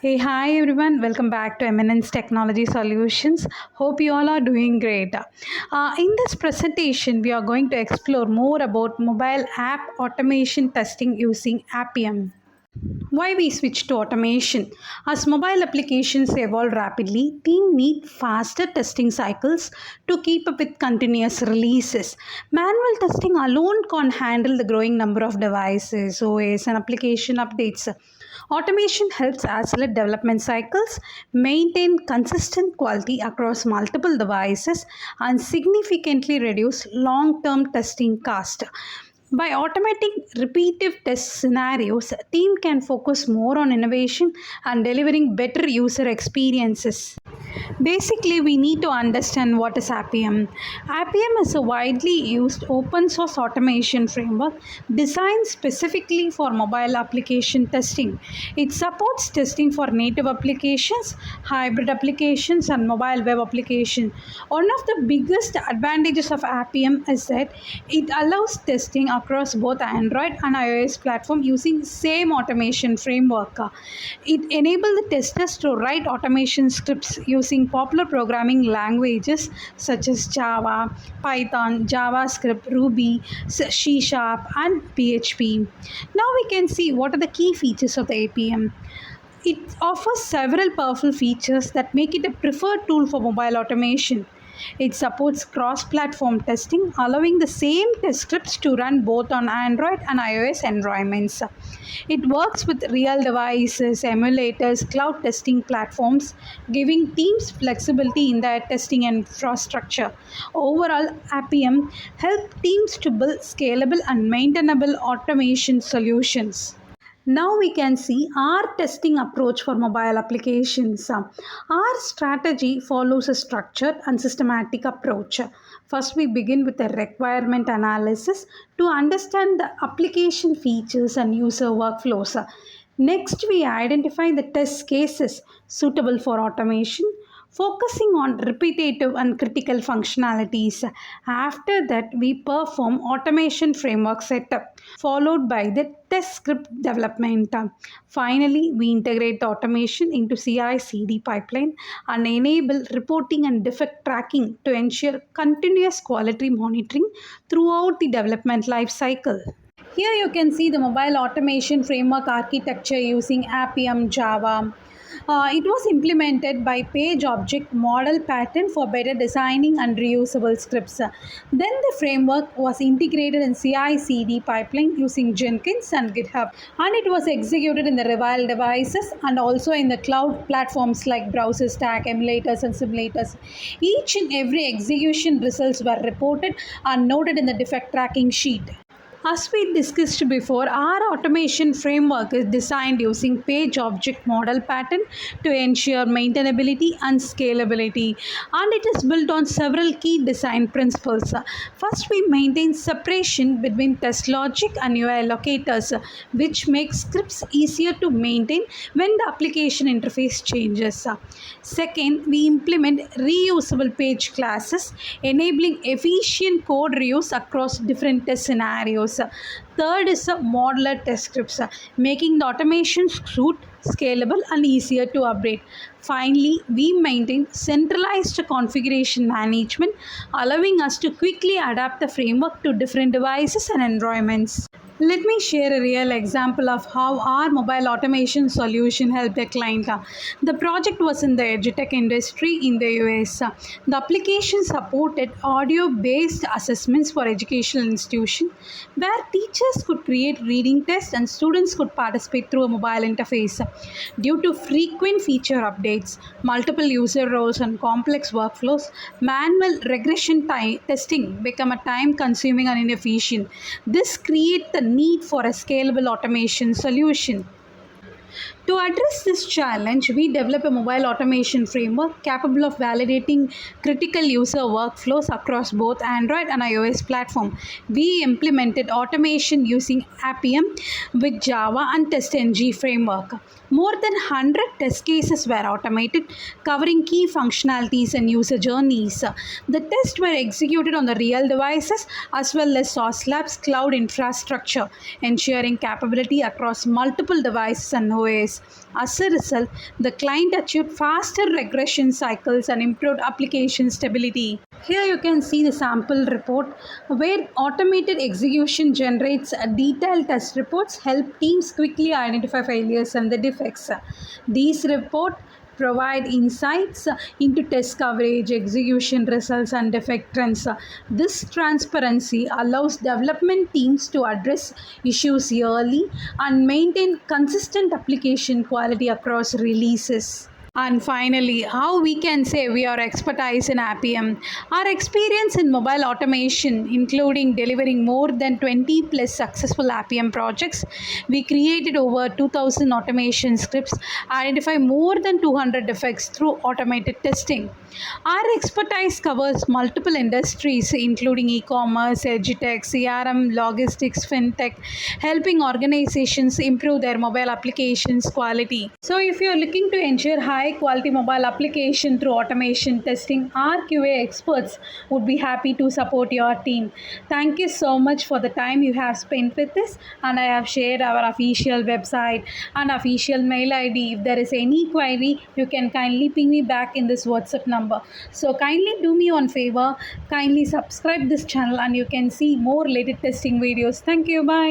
Hey, hi everyone, welcome back to Eminence Technology Solutions. Hope you all are doing great. In this presentation, we are going to explore more about mobile app automation testing using Appium. Why we switch to automation? As mobile applications evolve rapidly, teams need faster testing cycles to keep up with continuous releases. Manual testing alone can't handle the growing number of devices, OS, and application updates. Automation helps accelerate development cycles, maintain consistent quality across multiple devices, and significantly reduce long-term testing cost. By automating repetitive test scenarios, a team can focus more on innovation and delivering better user experiences. Basically, we need to understand what is Appium. Appium is a widely used open source automation framework designed specifically for mobile application testing. It supports testing for native applications, hybrid applications, and mobile web applications. One of the biggest advantages of Appium is that it allows testing across both Android and iOS platform using same automation framework. It enables the testers to write automation scripts using popular programming languages such as Java, Python, JavaScript, Ruby, C Sharp, and PHP. Now we can see what are the key features of the Appium. It offers several powerful features that make it a preferred tool for mobile automation. It supports cross-platform testing, allowing the same test scripts to run both on Android and iOS environments. It works with real devices, emulators, cloud testing platforms, giving teams flexibility in their testing infrastructure. Overall, Appium helps teams to build scalable and maintainable automation solutions. Now we can see our testing approach for mobile applications. Our strategy follows a structured and systematic approach. First, we begin with a requirement analysis to understand the application features and user workflows. Next, we identify the test cases suitable for automation, focusing on repetitive and critical functionalities. After that, we perform automation framework setup, followed by the test script development. Finally, we integrate the automation into CI/CD pipeline and enable reporting and defect tracking to ensure continuous quality monitoring throughout the development life cycle. Here you can see the mobile automation framework architecture using Appium Java. It was implemented by page object model pattern for better designing and reusable scripts. Then the framework was integrated in CI/CD pipeline using Jenkins and GitHub, and it was executed in the real devices and also in the cloud platforms like Browserstack, Emulators, and Simulators. Each and every execution results were reported and noted in the defect tracking sheet. As we discussed before, our automation framework is designed using page object model pattern to ensure maintainability and scalability, and it is built on several key design principles. First, we maintain separation between test logic and UI locators, which makes scripts easier to maintain when the application interface changes. Second, we implement reusable page classes, enabling efficient code reuse across different test scenarios. Third is a modular test scripts, making the automation suite scalable and easier to update. Finally, we maintain centralized configuration management, allowing us to quickly adapt the framework to different devices and environments. Let me share a real example of how our mobile automation solution helped a client. The project was in the edutech industry in the US. The application supported audio-based assessments for educational institutions, where teachers could create reading tests and students could participate through a mobile interface. Due to frequent feature updates, multiple user roles, and complex workflows, manual regression testing became a time-consuming and inefficient. This created the need for a scalable automation solution. To address this challenge, we developed a mobile automation framework capable of validating critical user workflows across both Android and iOS platforms. We implemented automation using Appium with Java and TestNG framework. More than 100 test cases were automated, covering key functionalities and user journeys. The tests were executed on the real devices as well as Saucelabs cloud infrastructure, ensuring capability across multiple devices and OS. days. As a result, the client achieved faster regression cycles and improved application stability. Here you can see the sample report where automated execution generates detailed test reports, help teams quickly identify failures and the defects. These reports provide insights into test coverage, execution results and defect trends. This transparency allows development teams to address issues early and maintain consistent application quality across releases. And finally, how we can say we are expertise in Appium. Our experience in mobile automation, including delivering more than 20 plus successful Appium projects, we created over 2000 automation scripts, identify more than 200 defects through automated testing. Our expertise covers multiple industries, including e-commerce, edutech, CRM, logistics, fintech, helping organizations improve their mobile applications quality. So if you are looking to ensure high quality mobile application through automation testing, our QA experts would be happy to support your team. Thank you so much for the time you have spent with us, and I have shared our official website and official mail ID. If there is any query, you can kindly ping me back in this WhatsApp number. So kindly do me one favor, kindly subscribe this channel and you can see more related testing videos. Thank you. Bye.